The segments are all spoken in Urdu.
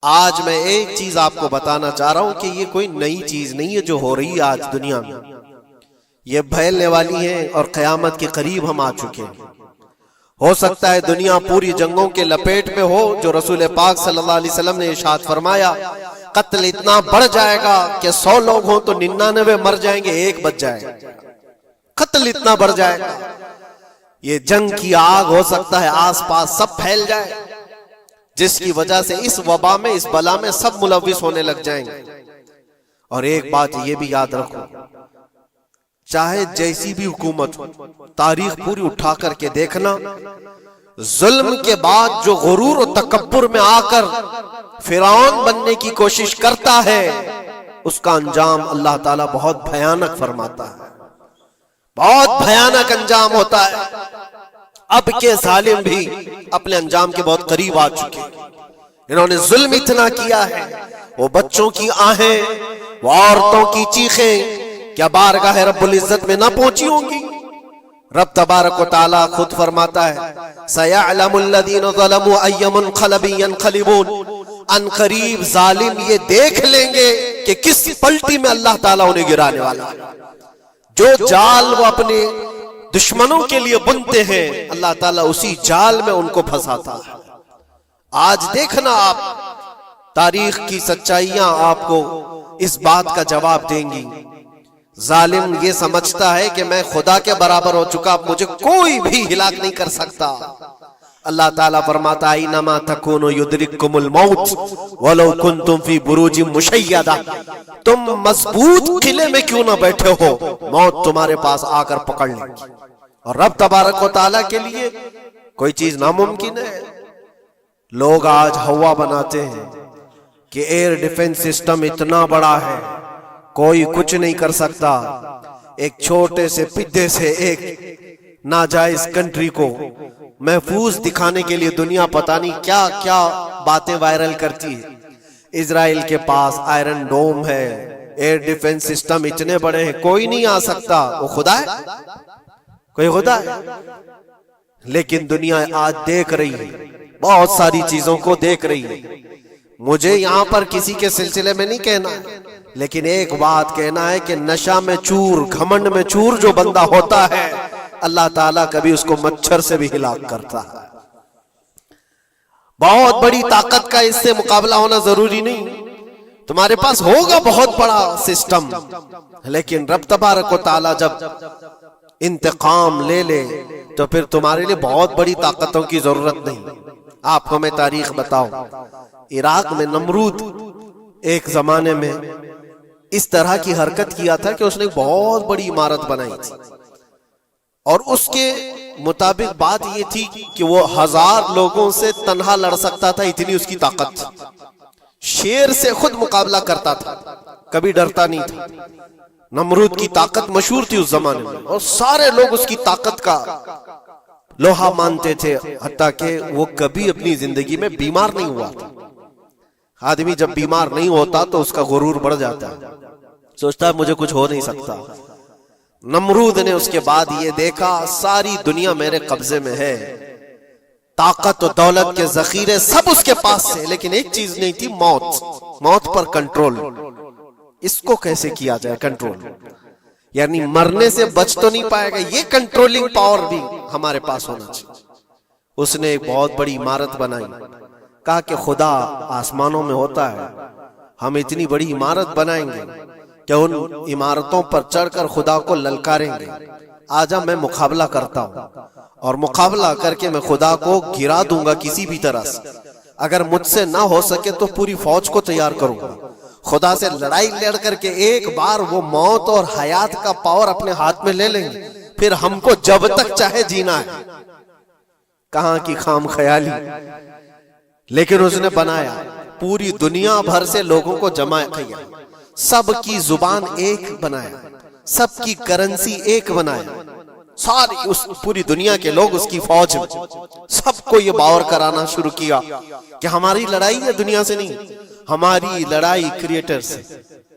آج میں ایک چیز آپ کو بتانا چاہ رہا ہوں کہ یہ کوئی نئی چیز نہیں ہے جو ہو رہی ہے آج دنیا میں، یہ پھیلنے والی ہے اور قیامت کے قریب ہم آ چکے ہیں۔ ہو سکتا ہے دنیا پوری جنگوں کے لپیٹ میں ہو، جو رسول پاک صلی اللہ علیہ وسلم نے ارشاد فرمایا قتل اتنا بڑھ جائے گا کہ 100 لوگ ہوں تو 99 مر جائیں گے، ایک بچ جائے گا۔ قتل اتنا بڑھ جائے گا، یہ جنگ کی آگ ہو سکتا ہے آس پاس سب پھیل جائے، جس کی وجہ سے اس وبا میں، اس بلا میں سب ملوث ہونے لگ جائیں گے۔ اور ایک بات یہ بھی یاد رکھو، چاہے جیسی بھی حکومت ہو، تاریخ پوری اٹھا کر کے دیکھنا، ظلم کے بعد جو غرور و تکبر میں آ کر فرعون بننے کی کوشش کرتا ہے، اس کا انجام اللہ تعالیٰ بہت بھیانک فرماتا ہے، بہت بھیانک انجام ہوتا ہے۔ اب کے ظالم بھی اپنے انجام کے بہت قریب آ چکے، انہوں نے ظلم اتنا کیا ہے، وہ بچوں کی آہیں، وہ عورتوں کی چیخیں کیا بارگاہ رب العزت میں نہ پہنچی ہوں گی؟ رب تبارک و تعالیٰ خود فرماتا ہے سَيَعْلَمُ الَّذِينَ ظَلَمُوا أَيَّ مُنْقَلَبٍ يَنْقَلِبُونَ، ان قریب ظالم یہ دیکھ لیں گے کہ کس پلٹی میں اللہ تعالیٰ انہیں گرانے والا ہے۔ جو جال وہ اپنے دشمنوں کے لیے بنتے ہیں، اللہ تعالیٰ اسی جال میں ان کو پھنساتا ہے۔ آج دیکھنا آپ، تاریخ کی سچائیاں آپ کو اس بات کا جواب دیں گی۔ ظالم یہ سمجھتا ہے کہ میں خدا کے برابر ہو چکا، اب مجھے کوئی بھی ہلاک نہیں کر سکتا۔ اللہ تعالیٰ فرماتا ہے اینما تکونوا یدرککم الموت ولو کنتم فی بروج مشیدہ، تم مضبوط قلعے میں کیوں نہ بیٹھے ہو، موت تمہارے پاس آ کر پکڑ لے گی۔ اور رب تبارک و تعالیٰ کے لیے کوئی چیز ناممکن ہے۔ لوگ آج ہوا بناتے ہیں کہ ایئر ڈیفنس سسٹم اتنا بڑا ہے کوئی کچھ نہیں کر سکتا، ایک چھوٹے سے پدے سے ایک ناجائز کنٹری کو محفوظ دکھانے کے لیے دنیا پتہ نہیں کیا کیا باتیں وائرل کرتی ہے۔ اسرائیل کے پاس آئرن ڈوم ہے، ایئر ڈیفنس سسٹم اتنے بڑے ہیں، کوئی نہیں آ سکتا۔ وہ خدا ہے؟ کوئی خدا ہے؟ لیکن دنیا آج دیکھ رہی ہے، بہت ساری چیزوں کو دیکھ رہی ہے۔ مجھے یہاں پر کسی کے سلسلے میں نہیں کہنا، لیکن ایک بات کہنا ہے کہ نشہ میں چور، گھمنڈ میں چور جو بندہ ہوتا ہے، اللہ تعالیٰ کبھی اس کو مچھر سے بھی ہلاک کرتا ہے۔ بہت بڑی طاقت کا اس سے مقابلہ ہونا ضروری نہیں، تمہارے پاس ہوگا بہت بڑا سسٹم، لیکن رب تبارک و تعالیٰ جب انتقام لے لے تو پھر تمہارے لیے بہت بڑی طاقتوں کی ضرورت نہیں۔ آپ کو میں تاریخ بتاؤں، عراق میں نمرود ایک زمانے میں اس طرح کی حرکت کیا تھا کہ اس نے بہت بڑی عمارت بنائی تھی، اور اس کے مطابق بات یہ تھی کہ وہ 1000 لوگوں سے تنہا لڑ سکتا تھا، اتنی اس کی طاقت تھی۔ شیر سے خود مقابلہ کرتا تھا، کبھی ڈرتا نہیں تھا۔ نمرود کی طاقت مشہور تھی اس زمانے میں، اور سارے لوگ اس کی طاقت کا لوہا مانتے تھے، حتیٰ کہ وہ کبھی اپنی زندگی میں بیمار نہیں ہوا تھا۔ آدمی جب بیمار نہیں ہوتا تو اس کا غرور بڑھ جاتا ہے، سوچتا ہے مجھے کچھ ہو نہیں سکتا۔ نمرود نے اس کے بعد یہ دیکھا ساری دنیا میرے قبضے میں ہے، طاقت و دولت کے ذخیرے سب اس کے پاس سے، لیکن ایک چیز نہیں تھی، موت پر کنٹرول۔ اس کو کیسے کیا جائے کنٹرول؟ یعنی مرنے سے بچ تو نہیں پائے گا، یہ کنٹرولنگ پاور بھی ہمارے پاس ہونا چاہیے۔ اس نے ایک بہت بڑی عمارت بنائی، کہا کہ خدا آسمانوں میں ہوتا ہے، ہم اتنی بڑی عمارت بنائیں گے کہ ان عمارتوں پر چڑھ کر خدا کو للکاریں گے۔ آجا میں مقابلہ کرتا ہوں، اور مقابلہ کر کے میں خدا کو گرا دوں گا کسی بھی طرح سے۔ اگر مجھ سے نہ ہو سکے تو پوری فوج کو تیار کروں گا، خدا سے لڑائی لڑ کر کے ایک بار وہ موت اور حیات کا پاور اپنے ہاتھ میں لے لیں گے، پھر ہم کو جب تک چاہے جینا ہے۔ کہاں کی خام خیالی! لیکن اس نے بنایا، پوری دنیا بھر سے لوگوں کو جمع کیا، سب کی زبان ایک بنایا، سب کی کرنسی ایک بنایا، ساری اس پوری دنیا کے لوگ اس کی فوج میں، سب کو یہ باور کرانا شروع کیا کہ ہماری لڑائی ہے دنیا سے نہیں، ہماری لڑائی کریٹر سے،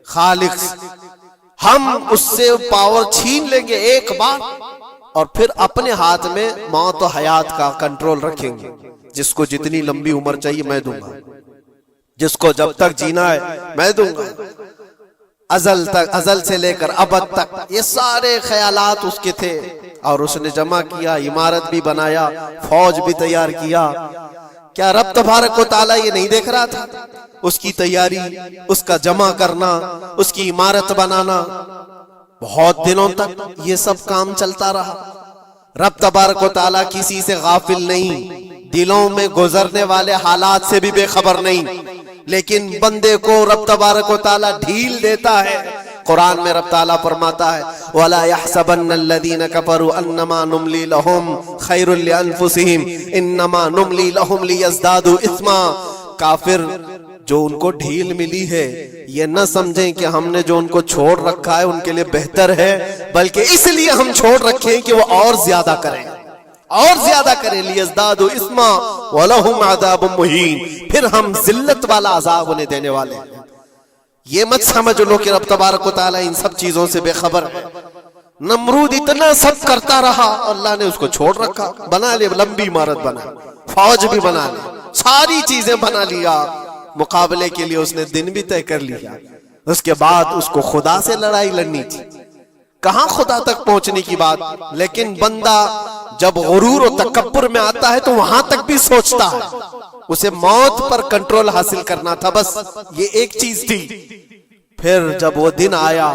خالق سے۔ ہم اس سے پاور چھین لیں گے ایک بار، اور پھر اپنے ہاتھ میں موت و حیات کا کنٹرول رکھیں گے، جس کو جتنی لمبی عمر چاہیے میں دوں گا۔ جس کو جب تک جینا ہے میں دوں گا، ازل سے لے کر ابد تک یہ سارے خیالات اس کے تھے، اور اس نے جمع کیا، عمارت بھی بنایا، فوج بھی تیار کیا۔ کیا رب تبارک و تعالیٰ یہ نہیں دیکھ رہا تھا؟ اس کی تیاری، اس کا جمع کرنا، اس کی عمارت بنانا، بہت دنوں تک یہ سب کام چلتا رہا۔ رب تبارک و تعالیٰ کسی سے غافل نہیں، دلوں میں گزرنے والے حالات سے بھی بے خبر نہیں، لیکن بندے کو رب تبارک و تعالیٰ ڈھیل دیتا ہے۔ قرآن میں رب تعالیٰ فرماتا ہے وَلَا يَحْسَبَنَّ الَّذِينَ كَفَرُوا أَنَّمَا نُمْلِي لَهُمْ خَيْرٌ لِأَنفُسِهِمْ إِنَّمَا نُمْلِي لَهُمْ لِيَزْدَادُوا إِثْمًا۔ کافر جو ان کو ڈھیل ملی ہے یہ نہ سمجھیں کہ ہم نے جو ان کو چھوڑ رکھا ہے ان کے لیے بہتر ہے، بلکہ اس لیے ہم چھوڑ رکھیں کہ وہ اور زیادہ کریں، اور زیادہ کریں، لیزدادوا اثما ولہم عذاب مہین، پھر ہم ذلت والا عذاب انہیں دینے والے ہیں۔ یہ مت سمجھ لو کہ رب تبارک و تعالیٰ ان سب چیزوں سے بے خبر ہے۔ نمرود اتنا سب کرتا رہا، اللہ نے اس کو چھوڑ رکھا، بنا لے لمبی عمارت، بنا فوج بھی بنا لی، ساری چیزیں بنا لیا، مقابلے کے لیے اس نے دن بھی طے کر لیا۔ اس کے بعد اس کو خدا سے لڑائی لڑنی تھی، کہاں خدا تک پہنچنے کی بات، لیکن بندہ جب غرور و تکبر میں آتا ہے تو وہاں تک بھی سوچتا ہے، اسے موت پر کنٹرول حاصل کرنا تھا، بس یہ ایک چیز تھی۔ پھر جب وہ دن آیا،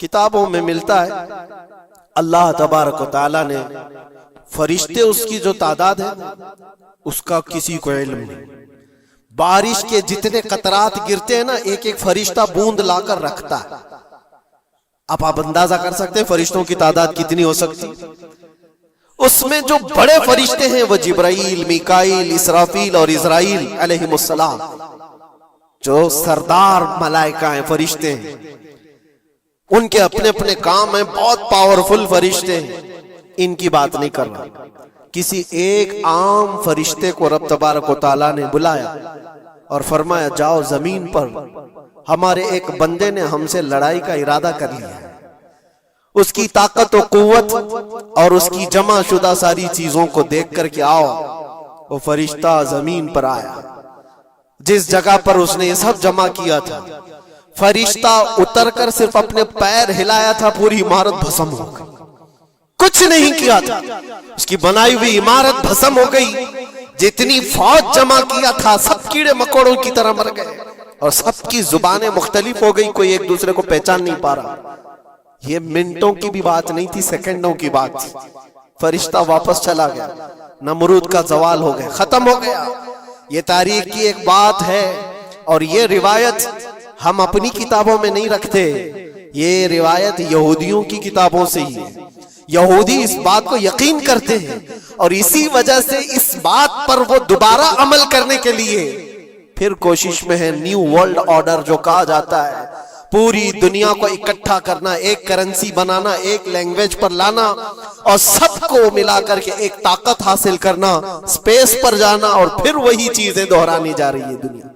کتابوں میں ملتا ہے اللہ تبارک و تعالیٰ نے فرشتے اس کی جو تعداد ہے اس کا کسی کو علم نہیں۔ بارش کے جتنے قطرات گرتے ہیں نا، ایک ایک فرشتہ بوند لا کر رکھتا ہے۔ اب آپ اندازہ کر سکتے ہیں فرشتوں کی تعداد کتنی ہو سکتی۔ اس میں جو بڑے فرشتے ہیں وہ جبرائیل، میکائیل، اسرافیل اور اسرائیل علیہم السلام، جو سردار ملائکہ ہیں، فرشتے ہیں، ان کے اپنے اپنے کام ہیں، بہت پاورفل فرشتے ہیں۔ ان کی بات نہیں کر رہا، کسی ایک عام فرشتے کو رب تبارک و تعالیٰ نے بلایا اور فرمایا جاؤ زمین پر، ہمارے ایک بندے نے ہم سے لڑائی کا ارادہ کر لیا، اس کی طاقت و قوت اور اس کی جمع شدہ ساری چیزوں کو دیکھ کر کے آؤ۔ وہ فرشتہ زمین پر آیا، جس جگہ پر اس نے یہ سب جمع کیا تھا، فرشتہ اتر کر صرف اپنے پیر ہلایا تھا، پوری عمارت بھسم ہو گئی، کچھ نہیں کیا تھا، اس کی بنائی ہوئی عمارت بھسم ہو گئی۔ جتنی فوج جمع کیا تھا سب کیڑے مکوڑوں کی طرح مر گئے، اور سب کی زبانیں مختلف ہو گئی، کوئی ایک دوسرے کو پہچان نہیں پا رہا۔ یہ منٹوں کی بھی بات نہیں تھی، سیکنڈوں کی بات تھی۔ فرشتہ واپس چلا گیا، نمرود کا زوال ہو گیا، ختم ہو گیا۔ یہ تاریخ کی ایک بات ہے، اور یہ روایت ہم اپنی کتابوں میں نہیں رکھتے، یہ روایت یہودیوں کی کتابوں سے ہی ہے۔ یہودی اس بات کو یقین کرتے ہیں، اور اسی وجہ سے اس بات پر وہ دوبارہ عمل کرنے کے لیے پھر کوشش میں ہے۔ نیو ورلڈ آرڈر جو کہا جاتا ہے، پوری دنیا کو اکٹھا کرنا، ایک کرنسی بنانا، ایک لینگویج پر لانا، اور سب کو ملا کر کے ایک طاقت حاصل کرنا، سپیس پر جانا، اور پھر وہی چیزیں دہرانی جا رہی ہے دنیا،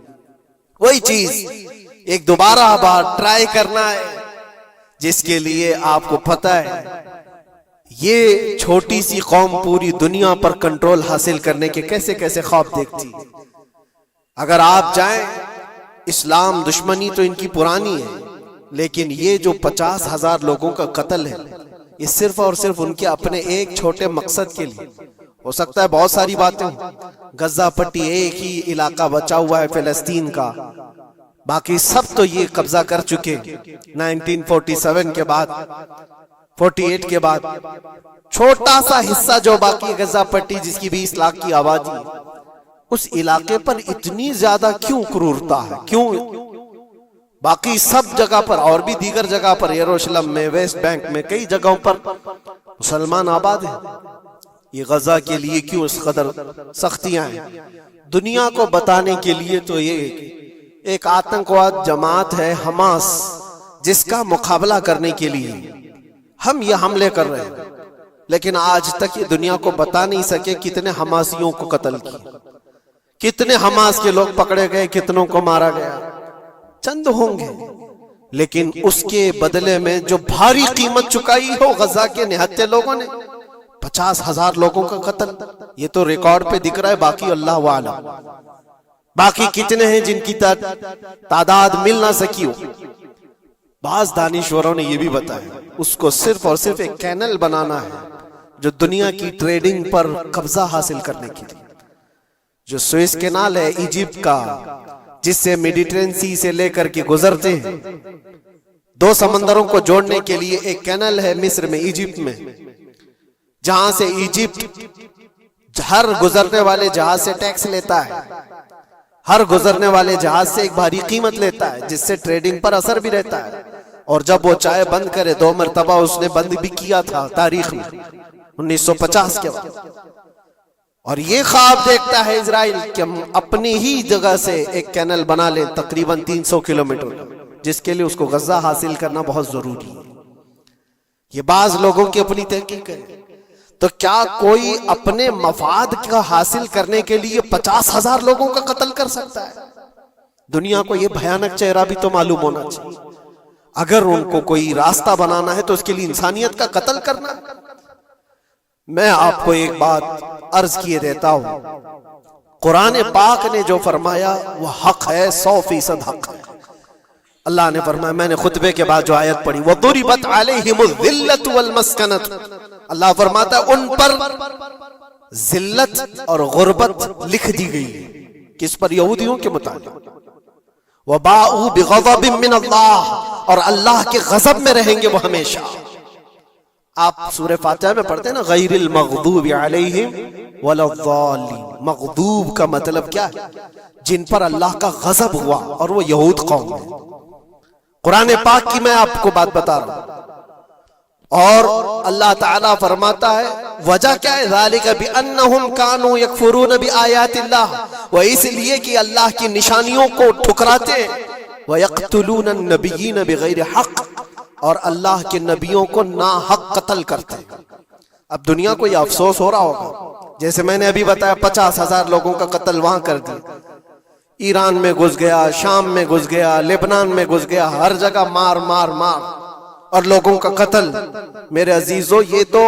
وہی چیز ایک دوبارہ بار ٹرائی کرنا ہے، جس کے لیے آپ کو پتہ ہے یہ چھوٹی سی قوم پوری دنیا پر کنٹرول حاصل کرنے کے کیسے کیسے خواب دیکھتی۔ اگر آپ جائیں، اسلام دشمنی تو ان کی پرانی ہے، لیکن یہ جو 50,000 لوگوں کا قتل ہے، یہ صرف اور صرف ان کے اپنے ایک چھوٹے مقصد کے لیے۔ ہو سکتا ہے بہت ساری باتیں ہوں، غزہ پٹی ایک ہی علاقہ بچا ہوا ہے فلسطین کا، باقی سب تو یہ قبضہ کر چکے 1947 کے بعد، 48 کے بعد۔ چھوٹا سا حصہ جو باقی غزہ پٹی، جس کی 20 لاکھ کی آبادی، اس علاقے پر اتنی زیادہ کیوں کرورتا ہے؟ کیوں؟ باقی سب جگہ پر، اور بھی دیگر جگہ پر، یروشلم میں، ویسٹ بینک میں، کئی جگہوں پر مسلمان آباد ہیں۔ یہ غزہ کے لیے کیوں اس قدر سختیاں ہیں؟ دنیا کو بتانے کے لیے تو یہ ایک آتنکواد جماعت ہے حماس، جس کا مقابلہ کرنے کے لیے ہم یہ حملے کر رہے ہیں، لیکن آج تک یہ دنیا کو بتا نہیں سکے کتنے حماسیوں کو قتل کیا، کتنے حماس کے لوگ پکڑے گئے، کتنوں کو مارا گیا، چند ہوں گے، لیکن اس کے بدلے میں جو بھاری قیمت چکائی ہو غزہ کے نہتے لوگوں نے، 50,000 لوگوں کا قتل، یہ تو ریکارڈ پہ دکھ رہا ہے، باقی اللہ عالم۔ باقی کتنے ہیں جن کی تعداد مل نہ سکی ہو؟ بعض دانشوروں نے یہ بھی بتایا اس کو صرف اور صرف ایک کینل بنانا ہے جو دنیا کی ٹریڈنگ پر قبضہ حاصل کرنے کے لیے. جو سوئس کینال ہے ایجپٹ کا، جس سے میڈیٹرینین سی سے لے کر کے گزرتے ہیں، دو سمندروں کو جوڑنے کے لیے ایک کینل ہے مصر میں، ایجپٹ میں، جہاں سے ایجپٹ ہر گزرنے والے جہاز سے ٹیکس لیتا ہے، ہر گزرنے والے جہاز سے ایک بھاری قیمت لیتا ہے، جس سے ٹریڈنگ پر اثر بھی رہتا ہے. اور جب وہ چاہے بند کرے، 2 مرتبہ اس نے بند بھی کیا تھا تاریخ میں 1950 کے وقت. اور یہ خواب دیکھتا ہے اسرائیل کہ ہم اپنی ہی جگہ سے ایک کینل بنا لیں تقریباً 300 کلومیٹر، جس کے لیے اس کو غزہ حاصل کرنا بہت ضروری ہے. یہ بعض لوگوں کی اپنی تحقیق ہے. تو کیا کوئی اپنے مفاد کا حاصل کرنے کے لیے 50,000 لوگوں کا قتل کر سکتا ہے؟ دنیا کو یہ بھیانک چہرہ بھی تو معلوم ہونا چاہیے. اگر ان کو کوئی راستہ بنانا ہے تو اس کے لیے انسانیت کا قتل کرنا. میں آپ کو ایک بات عرض کیے دیتا ہوں، قرآن پاک نے جو فرمایا وہ حق ہے، 100% حق ہے. اللہ نے فرمایا، میں نے خطبے کے بعد جو آیت پڑھی، وَضُرِبَتْ عَلَيْهِمُ الذِّلَّةُ وَالْمَسْكَنَةُ، اللہ فرماتا ہے ان پر ذلت اور غربت لکھ دی گئی ہے. کس پر؟ یہودیوں کے متعلق. وَبَاءُوا بِغَضَبٍ مِّنَ اللَّهِ، اور اللہ کے غضب میں رہیں گے وہ ہمیشہ. آپ سورہ فاتحہ میں پڑھتے ہیں نا، غیر المغضوب علیہم ولا الضالین. مغضوب کا مطلب کیا ہے؟ جن پر اللہ کا غضب ہوا، اور وہ یہود قوم ہے. قرآن پاک کی میں آپ کو بات بتا رہا ہوں. اور اللہ تعالیٰ فرماتا ہے وجہ کیا ہے؟ ذالک بأنہم کانوا یکفرون بآیات اللہ، وہ اس لیے کہ اللہ کی نشانیوں کو ٹھکراتے ہیں. وَيَقْتُلُونَ النَّبِيِّينَ بِغَيْرِ حق، اور اللہ کے نبیوں کو ناحق قتل کرتے ہیں. اب دنیا کو یہ افسوس ہو رہا ہوگا، جیسے میں نے ابھی بتایا 50,000 لوگوں کا قتل وہاں کر دیا. ایران میں گھس گیا، شام میں گھس گیا، لبنان میں گھس گیا، ہر جگہ مار مار مار اور لوگوں کا قتل. میرے عزیزو، یہ تو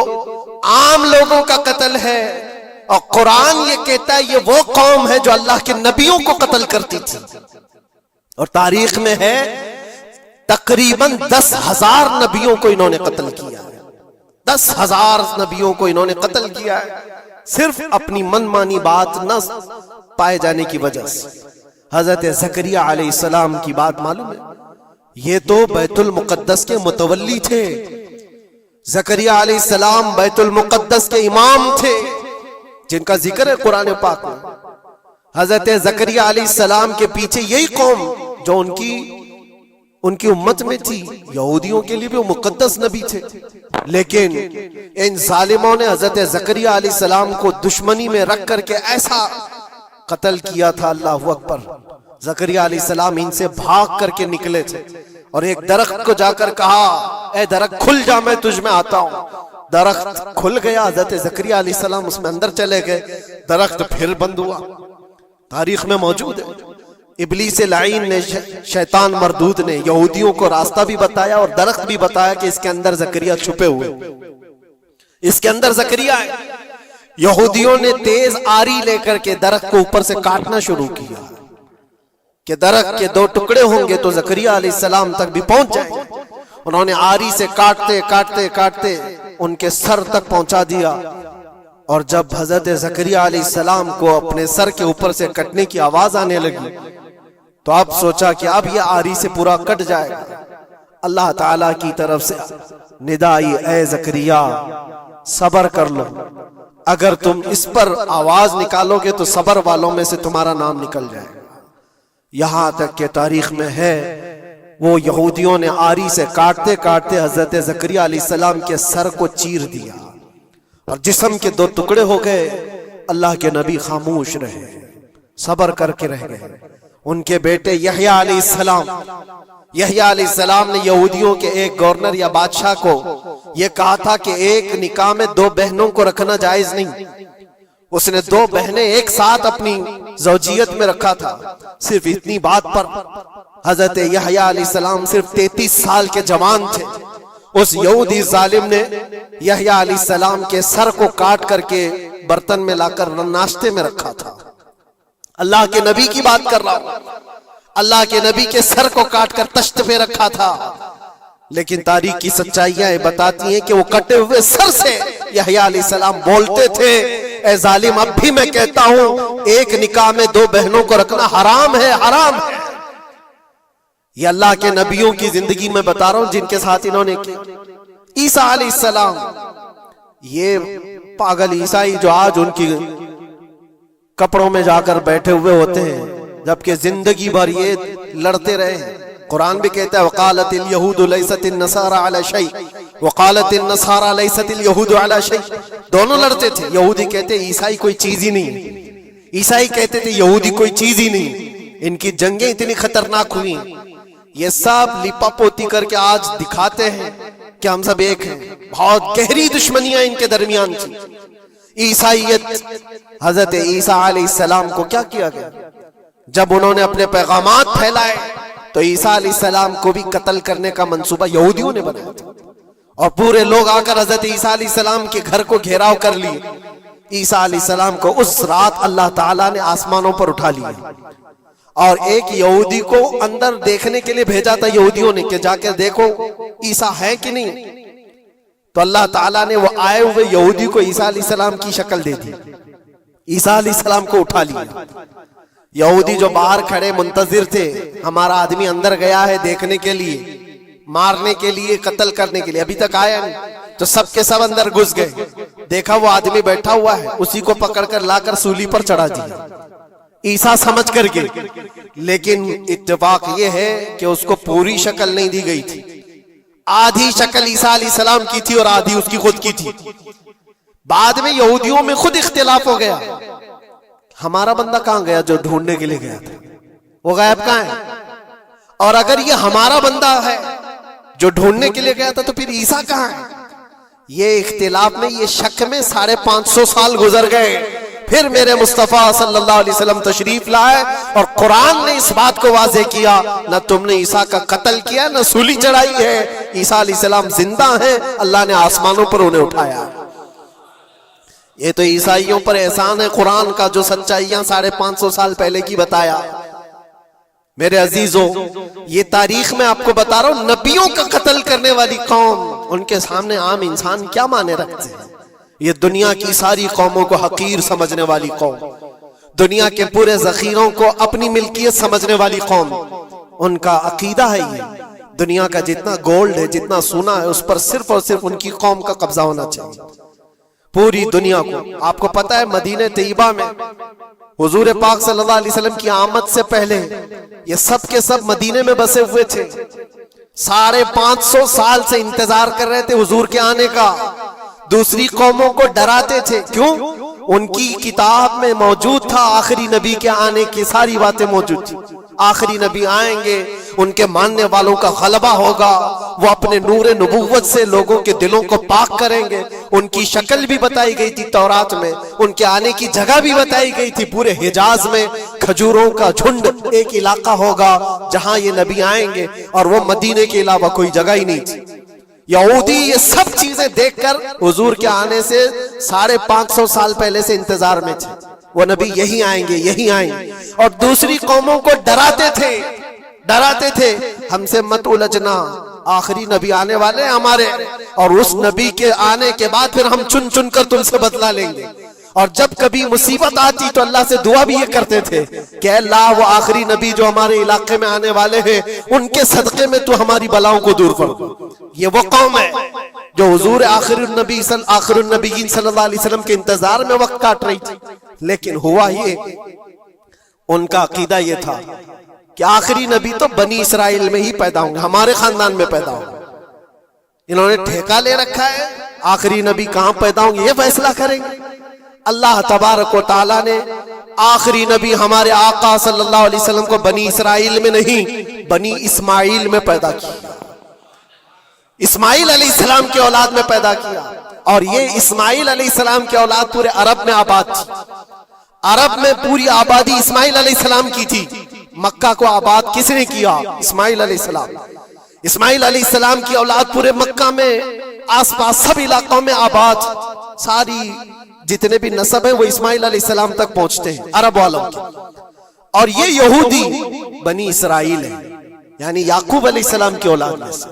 عام لوگوں کا قتل ہے. اور قرآن یہ کہتا ہے یہ وہ قوم ہے جو اللہ کے نبیوں کو قتل کرتی تھی. اور تاریخ میں ہے تقریباً 10,000 نبیوں کو انہوں نے قتل کیا ہے. 10,000 نبیوں کو انہوں نے قتل کیا ہے، صرف اپنی من مانی بات نہ پائے جانے کی وجہ سے. حضرت زکریا علیہ السلام کی بات معلوم ہے، یہ تو بیت المقدس کے متولی تھے. زکریا علیہ السلام بیت المقدس کے امام تھے، جن کا ذکر ہے قرآن پاک میں. حضرت زکریا علیہ السلام کے پیچھے یہی قوم جو ان کی امت میں تھی، یہودیوں کے لیے بھی وہ مقدس نبی تھے. لیکن ان ظالموں نے حضرت زکریا علیہ السلام کو دشمنی میں رکھ کر کے ایسا قتل کیا تھا. اللہ اکبر. زکریا علیہ السلام ان سے بھاگ کر کے نکلے تھے اور ایک درخت کو جا کر کہا، اے درخت کھل جا، میں تجھ میں آتا ہوں. درخت کھل گیا، حضرت زکریا علیہ السلام اس میں اندر چلے گئے، درخت پھر بند ہوا. تاریخ میں موجود ہے. ابلیس لعین نے، شیطان مردود نے یہودیوں کو راستہ بھی بتایا اور درخت بھی بتایا کہ اس کے اندر زکریا چھپے ہوئے، اس کے اندر زکریا ہے. یہودیوں نے تیز آری لے کر کے درخت کو اوپر سے کاٹنا شروع کیا کہ درخت کے 2 ٹکڑے ہوں گے تو زکریا علیہ السلام تک بھی پہنچ جائیں. انہوں نے آری سے کاٹتے کاٹتے کاٹتے ان کے سر تک پہنچا دیا. اور جب حضرت زکریا علیہ السلام کو اپنے سر کے اوپر سے کٹنے کی آواز آنے لگی تو اب سوچا کہ اب یہ آری سے پورا کٹ جائے گا. اللہ تعالیٰ کی طرف سے ندا آئی، اے زکریا صبر کر لو، اگر تم اس پر آواز نکالو گے تو صبر والوں میں سے تمہارا نام نکل جائے گا. یہاں تک کہ تاریخ میں ہے وہ یہودیوں نے آری سے کاٹتے کاٹتے حضرت زکریا علیہ السلام کے سر کو چیر دیا اور جسم کے 2 ٹکڑے ہو گئے. اللہ کے نبی خاموش رہے، صبر کر کے رہ گئے. ان کے بیٹے یحییٰ علیہ السلام نے یہودیوں کے ایک گورنر یا بادشاہ کو یہ کہا تھا کہ ایک نکاح میں 2 بہنوں کو رکھنا جائز نہیں. اس نے 2 بہنیں ایک ساتھ اپنی زوجیت میں رکھا تھا. صرف اتنی بات پر حضرت یحییٰ علیہ السلام صرف 33 سال کے جوان تھے. اس یہودی ظالم نے یحییٰ علیہ السلام کے سر کو کاٹ کر کے برتن میں لا کر ناشتے میں رکھا تھا. اللہ کے نبی کی بات کر رہا ہوں، اللہ کے نبی کے سر کو کاٹ کر تشت پہ رکھا تھا، لیکن تاریخ کی سچائیاں بتاتی ہیں کہ وہ کٹے ہوئے سر سے یحییٰ علیہ السلام بولتے تھے، اے ظالم اب بھی میں کہتا ہوں ایک نکاح میں دو بہنوں کو رکھنا حرام ہے، حرام ہے۔ یہ اللہ کے نبیوں کی زندگی میں بتا رہا ہوں جن کے ساتھ انہوں نے کی۔ عیسیٰ علیہ السلام، یہ پاگل عیسائی جو آج ان کی کپڑوں میں جا کر بیٹھے ہوئے ہوتے ہیں، جبکہ زندگی بھر یہ لڑتے رہے ہیں۔ قرآن بھی کہتا ہے وقالت اليہود لیست النصارى علی شیء وقالت النصارى لیست اليہود علی شیء، دونوں لڑتے تھے۔ یہودی کہتے عیسائی کوئی چیز ہی نہیں، عیسائی کہتے تھے یہودی کوئی چیز ہی نہیں۔ ان کی جنگیں اتنی خطرناک ہوئی، یہ سب لپا پوتی کر کے آج دکھاتے ہیں کہ ہم سب ایک ہیں۔ بہت گہری دشمنیاں ان کے درمیان تھی۔ عیسائیت، حضرت عیسیٰ علیہ السلام کو کیا کیا گیا؟ جب انہوں نے اپنے پیغامات پھیلائے تو عیسیٰ علیہ السلام کو بھی قتل کرنے کا منصوبہ یہودیوں نے بنایا تھا، اور پورے لوگ آ کر حضرت عیسیٰ علیہ السلام کے گھر کو گھیراؤ کر لیے۔ عیسیٰ علیہ السلام کو اس رات اللہ تعالیٰ نے آسمانوں پر اٹھا لیا، اور ایک یہودی کو اندر دیکھنے کے لیے بھیجا تھا یہودیوں نے کہ جا کے دیکھو عیسیٰ ہے کہ نہیں۔ تو اللہ تعالیٰ نے وہ آئے ہوئے یہودی کو عیسیٰ علیہ السلام کی شکل دے دی، عیسیٰ علیہ السلام کو اٹھا لیا۔ یہودی جو باہر کھڑے منتظر تھے، ہمارا آدمی اندر گیا ہے دیکھنے کے لیے، مارنے کے لیے، قتل کرنے کے لیے، ابھی تک آیا نہیں، تو سب کے سب اندر گھس گئے۔ دیکھا وہ آدمی بیٹھا ہوا ہے، اسی کو پکڑ کر لا کر سولی پر چڑھا دیا عیسیٰ سمجھ کر کے۔ لیکن اتفاق یہ ہے کہ اس کو پوری شکل نہیں دی گئی تھی، آدھی شکل عیسیٰ علیہ السلام کی تھی اور آدھی اس کی خود کی تھی۔ بعد میں یہودیوں میں خود اختلاف ہو گیا، ہمارا بندہ کہاں گیا جو ڈھونڈنے کے لیے گیا تھا، وہ غائب کہاں ہے؟ اور اگر یہ ہمارا بندہ ہے جو ڈھونڈنے کے لیے گیا تھا تو پھر عیسیٰ کہاں ہے؟ یہ اختلاف میں، یہ شک میں 550 سال گزر گئے۔ پھر میرے مصطفیٰ صلی اللہ علیہ وسلم تشریف لائے اور قرآن نے اس بات کو واضح کیا، نہ تم نے عیسیٰ کا قتل کیا، نہ سولی چڑھائی ہے، عیسیٰ علیہ السلام زندہ ہیں، اللہ نے آسمانوں پر انہیں اٹھایا۔ یہ تو عیسائیوں پر احسان ہے قرآن کا، جو سچائیاں 550 سال پہلے کی بتایا۔ میرے عزیزوں، یہ تاریخ میں آپ کو بتا رہا ہوں، نبیوں کا قتل کرنے والی قوم، ان کے سامنے عام انسان کیا مانے رکھتے ہیں؟ یہ دنیا کی ساری قوموں کو حقیر سمجھنے والی قوم، دنیا کے پورے ذخیروں کو اپنی ملکیت سمجھنے والی قوم، ان کا عقیدہ ہے یہ دنیا کا جتنا گولڈ ہے، جتنا سونا ہے، اس پر صرف اور صرف ان کی قوم کا قبضہ ہونا چاہیے، پوری دنیا کو۔ آپ کو پتا ہے مدینہ طیبہ میں حضور پاک صلی اللہ علیہ وسلم کی آمد سے پہلے یہ سب کے سب مدینے میں بسے ہوئے تھے، 550 سال سے انتظار کر رہے تھے حضور کے آنے کا، دوسری قوموں کو ڈراتے تھے۔ کیوں؟ ان کی کتاب میں موجود تھا آخری نبی کے آنے کی ساری باتیں موجود تھی، آخری نبی آئیں گے، ان کے ماننے والوں کا غلبہ ہوگا، وہ اپنے نور نبوت سے لوگوں کے دلوں کو پاک کریں گے۔ ان کی شکل بھی بتائی گئی تھی تورات میں، ان کے آنے کی جگہ بھی بتائی گئی تھی، پورے حجاز میں کھجوروں کا جھنڈ ایک علاقہ ہوگا جہاں یہ نبی آئیں گے، اور وہ مدینے کے علاوہ کوئی جگہ ہی نہیں تھی۔ یہودی یہ سب چیزیں دیکھ کر حضور کے آنے سے 550 سال پہلے سے انتظار میں تھے، وہ نبی یہی آئیں گے، یہی آئیں گے، اور دوسری قوموں کو ڈراتے تھے ہم سے مت الجھنا، آخری نبی آنے والے ہیں ہمارے، اور اس نبی کے آنے کے بعد پھر ہم چن چن کر تم سے بدلہ لیں گے۔ اور جب کبھی مصیبت آتی تو اللہ سے دعا بھی یہ کرتے تھے کہ اللہ وہ آخری نبی جو ہمارے علاقے میں آنے والے ہیں، ان کے صدقے میں تو ہماری بلاؤں کو دور کر دو۔ یہ وہ قوم ہے جو حضور آخر النبیین صلی اللہ علیہ وسلم کے انتظار میں وقت کاٹ رہی تھی، لیکن ہوا یہ، ان کا عقیدہ یہ تھا کہ آخری نبی تو بنی اسرائیل میں ہی پیدا ہوں گے، ہمارے خاندان میں پیدا ہوں گے۔ انہوں نے ٹھیکہ لے رکھا ہے آخری نبی کہاں پیدا ہوں گے یہ فیصلہ کریں گے۔ اللہ تبارک و تعالیٰ نے آخری نبی ہمارے آقا صلی اللہ علیہ وسلم کو بنی اسرائیل میں نہیں، بنی اسماعیل میں پیدا کیا، اسماعیل علیہ السلام کی اولاد میں پیدا کیا، اور یہ اسماعیل علیہ السلام کی اولاد پورے عرب میں آباد تھی۔ عرب میں پوری آبادی اسماعیل علیہ السلام کی تھی۔ مکہ کو آباد کس نے کیا؟ اسماعیل علیہ السلام۔ اسماعیل علیہ السلام کی اولاد پورے مکہ میں آس پاس سب علاقوں میں آباد، ساری جتنے بھی نسب ہیں وہ اسماعیل علیہ السلام تک پہنچتے ہیں عرب والوں کے۔ اور یہ یہودی بنی اسرائیل ہے، یعنی یعقوب علیہ السلام کی اولاد میں سے،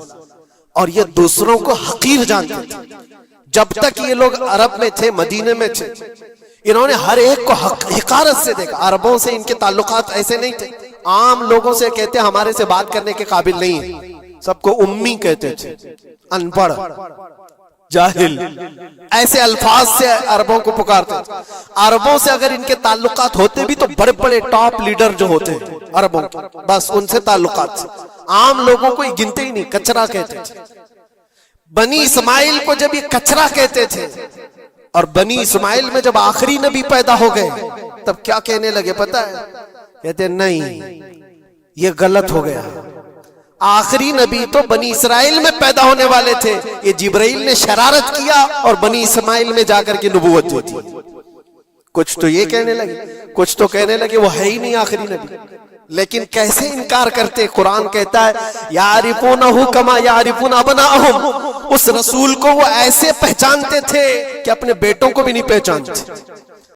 اور یہ دوسروں کو حقیر جانتے تھے۔ جب تک یہ لوگ عرب میں تھے، مدینے میں تھے، انہوں نے ہر ایک کو حقارت سے دیکھا۔ عربوں سے ان کے تعلقات ایسے نہیں تھے، عام لوگوں سے کہتے ہمارے سے بات کرنے کے قابل نہیں ہے، سب کو امی کہتے تھے، ان پڑھ، جاہل، ایسے الفاظ سے عربوں کو پکارتے تھے۔ عربوں سے اگر ان کے تعلقات ہوتے بھی تو بڑے بڑے ٹاپ لیڈر جو ہوتے ہیں عربوں کے، بس ان سے تعلقات سے، عام لوگوں کو یہ گنتے ہی نہیں، کچرا کہتے تھے۔ بنی اسماعیل کو جب یہ کچرا کہتے تھے، اور بنی اسماعیل میں جب آخری نبی پیدا ہو گئے تب کیا کہنے لگے پتہ ہے؟ کہتے نہیں، یہ غلط ہو گیا، آخری نبی تو بنی اسرائیل میں پیدا ہونے والے تھے، یہ جبرائیل نے شرارت کیا اور بنی اسماعیل میں جا کر کے نبوت دی تھی۔ کچھ تو یہ کہنے لگے، کچھ تو کہنے لگے وہ ہے ہی نہیں آخری نبی۔ لیکن کیسے انکار کرتے؟ قرآن کہتا ہے یعرفونہ کما یعرفون ابناءہم، اس رسول کو وہ ایسے پہچانتے تھے کہ اپنے بیٹوں کو بھی نہیں پہچانتے۔